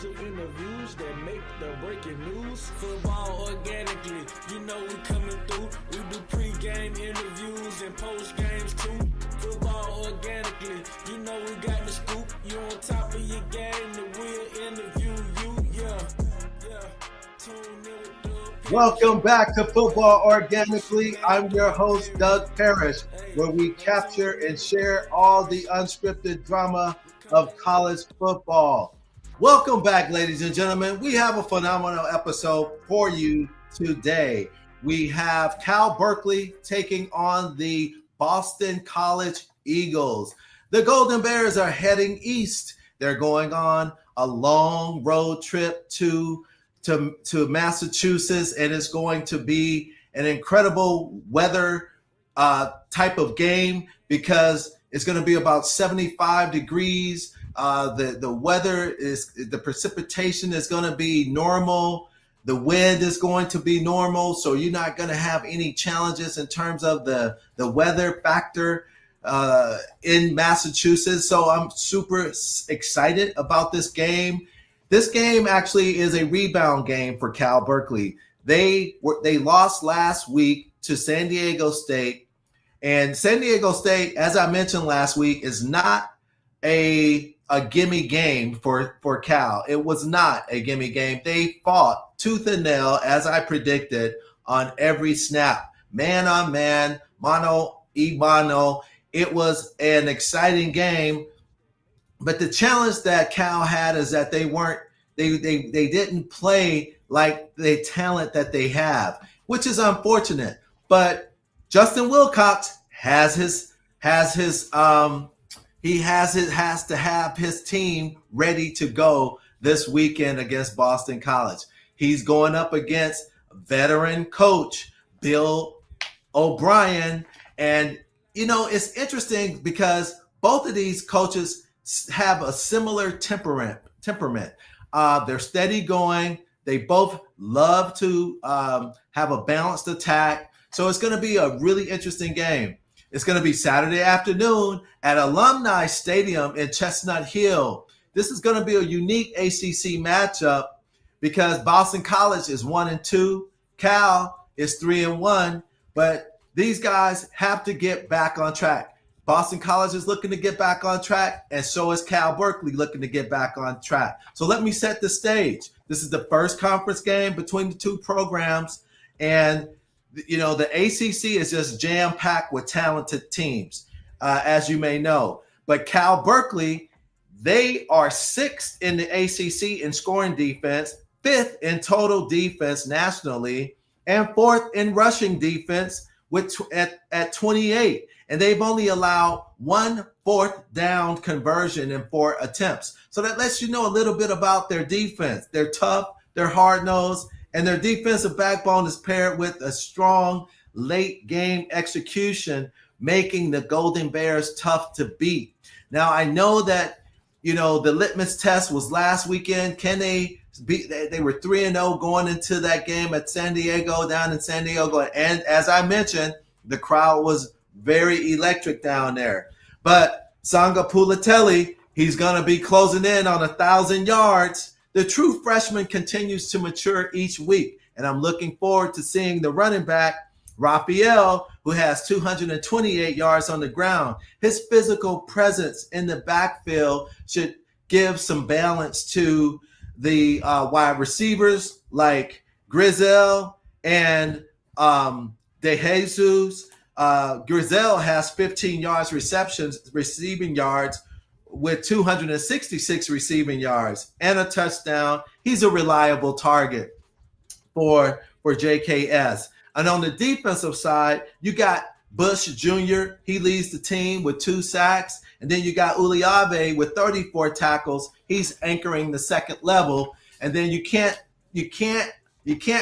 exclusive interviews that make the breaking news. Football organically, you know we coming through. We do pre-game interviews and post-games too. Football organically, you know we got the scoop. You on top of your game, the real interview you, yeah. Tune in with the Welcome back to Football Organically. I'm your host, Doug Parrish, where we capture and share all the unscripted drama of college football. Welcome back, ladies and gentlemen. We have a phenomenal episode for you today. We have Cal Berkeley taking on the Boston College Eagles. The Golden Bears are heading east. They're going on a long road trip to Massachusetts, and it's going to be an incredible weather type of game because it's going to be about 75 degrees. The weather the precipitation is going to be normal. The wind is going to be normal, so you're not going to have any challenges in terms of the weather factor in Massachusetts. So I'm super excited about this game. This game actually is a rebound game for Cal Berkeley. They lost last week to San Diego State, and San Diego State, as I mentioned last week, is not a gimme game for Cal. It was not a gimme game. They fought tooth and nail, as I predicted, on every snap, man on man, mano a mano. It was an exciting game. But the challenge that Cal had is that they didn't play like the talent that they have, which is unfortunate. But Justin Wilcox has to have his team ready to go this weekend against Boston College. He's going up against veteran coach Bill O'Brien. And, you know, it's interesting because both of these coaches have a similar temperament. They're steady going. They both love to have a balanced attack. So it's going to be a really interesting game. It's going to be Saturday afternoon at Alumni Stadium in Chestnut Hill. This is going to be a unique ACC matchup because Boston College is 1-2. Cal is 3-1. But these guys have to get back on track. Boston College is looking to get back on track, and so is Cal Berkeley looking to get back on track. So let me set the stage. This is the first conference game between the two programs, and you know the ACC is just jam-packed with talented teams, as you may know. But Cal Berkeley, they are 6th in the ACC in scoring defense, 5th in total defense nationally, and 4th in rushing defense at 28. And they've only allowed 1 4th down conversion in 4 attempts. So that lets you know a little bit about their defense. They're tough, they're hard-nosed, and their defensive backbone is paired with a strong late game execution, making the Golden Bears tough to beat. Now, I know that, you know, the litmus test was last weekend. Can they beat? They were 3-0 going into that game at San Diego, down in San Diego. And as I mentioned, the crowd was very electric down there. But Sanga Pulatelli, he's going to be closing in on 1,000 yards. The true freshman continues to mature each week, and I'm looking forward to seeing the running back, Raphael, who has 228 yards on the ground. His physical presence in the backfield should give some balance to the wide receivers like Grizel and De Jesus. Grizel has 15 yards receiving yards with 266 receiving yards and a touchdown. He's a reliable target for JKS. And on the defensive side, you got Bush Jr. He leads the team with 2 sacks. And then you got Uliave with 34 tackles. He's anchoring the second level. And then you can't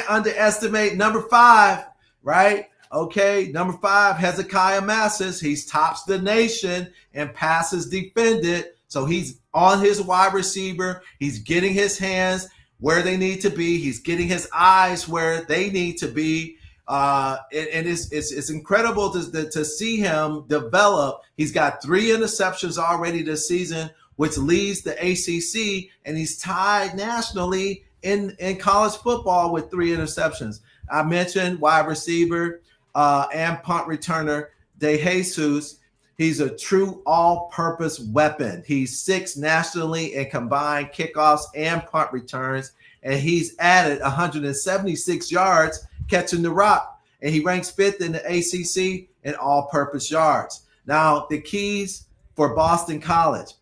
underestimate number 5, right? Okay, number 5, Hezekiah Massis. He's tops the nation in passes defended. So he's on his wide receiver. He's getting his hands where they need to be. He's getting his eyes where they need to be. And it's incredible to see him develop. He's got 3 interceptions already this season which leads the ACC, and he's tied nationally in college football with 3 interceptions. I mentioned wide receiver and punt returner DeJesus. He's a true all-purpose weapon. He's 6th nationally in combined kickoffs and punt returns, and he's added 176 yards catching the rock, and he ranks 5th in the ACC in all-purpose yards. Now, the keys for Boston College: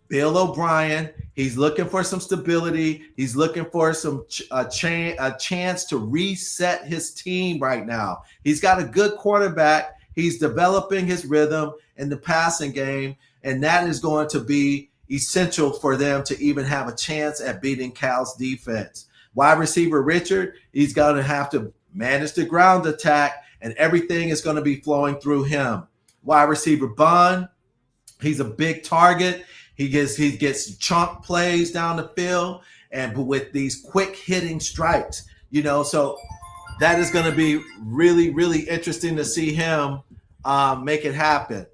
Bill O'Brien. He's looking for some stability. He's looking for a chance to reset his team right now. He's got a good quarterback. He's developing his rhythm in the passing game, and that is going to be essential for them to even have a chance at beating Cal's defense. Wide receiver Richard, he's going to have to manage the ground attack, and everything is going to be flowing through him. Wide receiver Bond, he's a big target. He gets chunk plays down the field, and with these quick hitting strikes, so that is going to be really, really interesting to see him make it happen.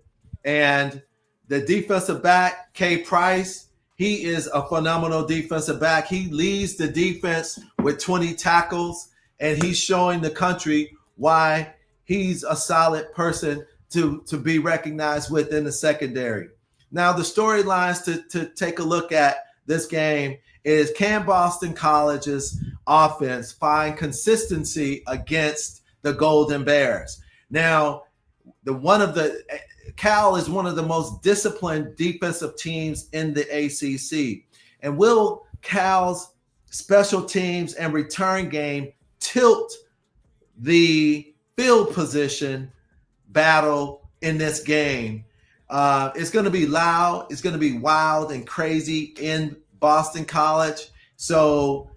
And the defensive back, K. Price, he is a phenomenal defensive back. He leads the defense with 20 tackles, and he's showing the country why he's a solid person to be recognized within the secondary. Now, the storylines to take a look at this game is, can Boston College's offense find consistency against the Golden Bears? Now, Cal is one of the most disciplined defensive teams in the ACC. And will Cal's special teams and return game tilt the field position battle in this game? It's going to be loud. It's going to be wild and crazy in Boston College. So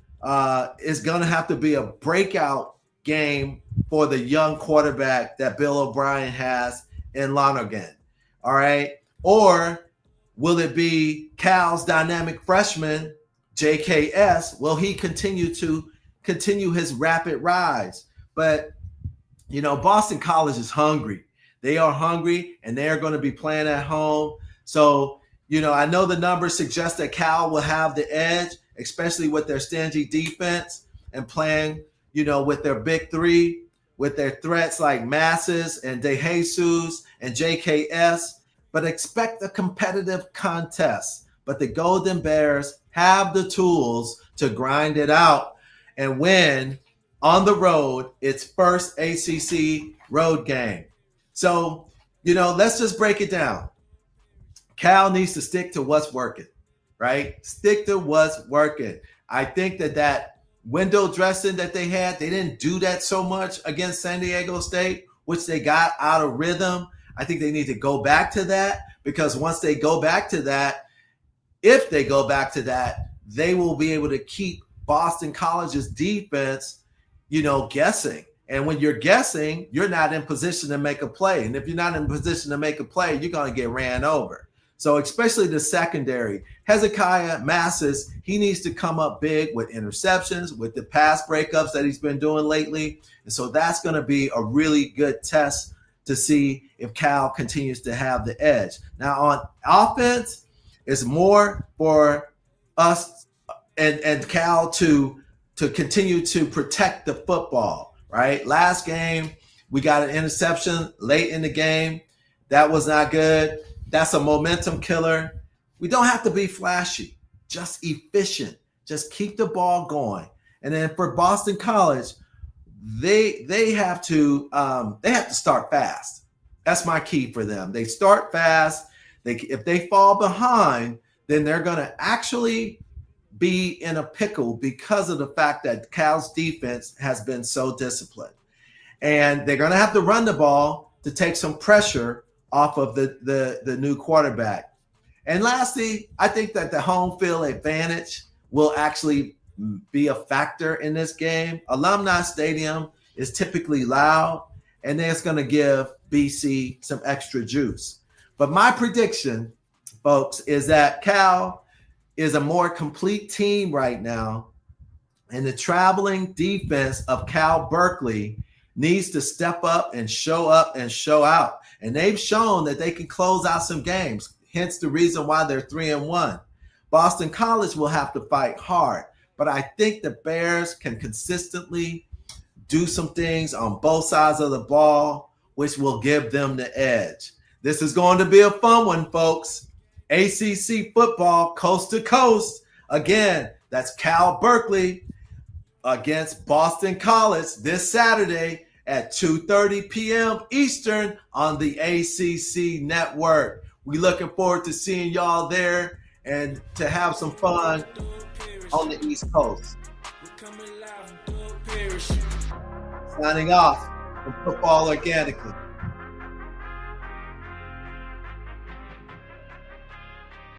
it's going to have to be a breakout game for the young quarterback that Bill O'Brien has in Lonergan. All right. Or will it be Cal's dynamic freshman, JKS? Will he continue his rapid rise? But, Boston College is hungry. They are hungry, and they are going to be playing at home. So, I know the numbers suggest that Cal will have the edge, especially with their stingy defense and playing, with their big 3, with their threats like Masses and DeJesus and JKS. But expect a competitive contest. But the Golden Bears have the tools to grind it out and win on the road its first ACC road game. So, let's just break it down. Cal needs to stick to what's working, right? Stick to what's working. I think that window dressing that they had, they didn't do that so much against San Diego State, which they got out of rhythm. I think they need to go back to that, because once they go back to that, if they go back to that, they will be able to keep Boston College's defense, guessing. And when you're guessing, you're not in position to make a play. And if you're not in position to make a play, you're going to get ran over. So especially the secondary, Hezekiah Masses, he needs to come up big with interceptions, with the pass breakups that he's been doing lately. And so that's going to be a really good test to see if Cal continues to have the edge. Now on offense, it's more for us and Cal to continue to protect the football, right? Last game, we got an interception late in the game. That was not good. That's a momentum killer. We don't have to be flashy, just efficient. Just keep the ball going. And then for Boston College, they have to start fast. That's my key for them. They start fast. If they fall behind, then they're going to actually be in a pickle because of the fact that Cal's defense has been so disciplined. And they're going to have to run the ball to take some pressure off of the new quarterback. And lastly, I think that the home field advantage will actually be a factor in this game. Alumni Stadium is typically loud, and that's going to give BC some extra juice. But my prediction, folks, is that Cal is a more complete team right now, and the traveling defense of Cal Berkeley needs to step up and show out. And they've shown that they can close out some games. hence the reason why they're 3-1. Boston College will have to fight hard, but I think the Bears can consistently do some things on both sides of the ball, which will give them the edge. This is going to be a fun one, folks. ACC football, coast to coast. Again, that's Cal Berkeley against Boston College this Saturday at 2:30 p.m. Eastern on the ACC network. We're looking forward to seeing y'all there and to have some fun on the East Coast. Signing off from Football Organically.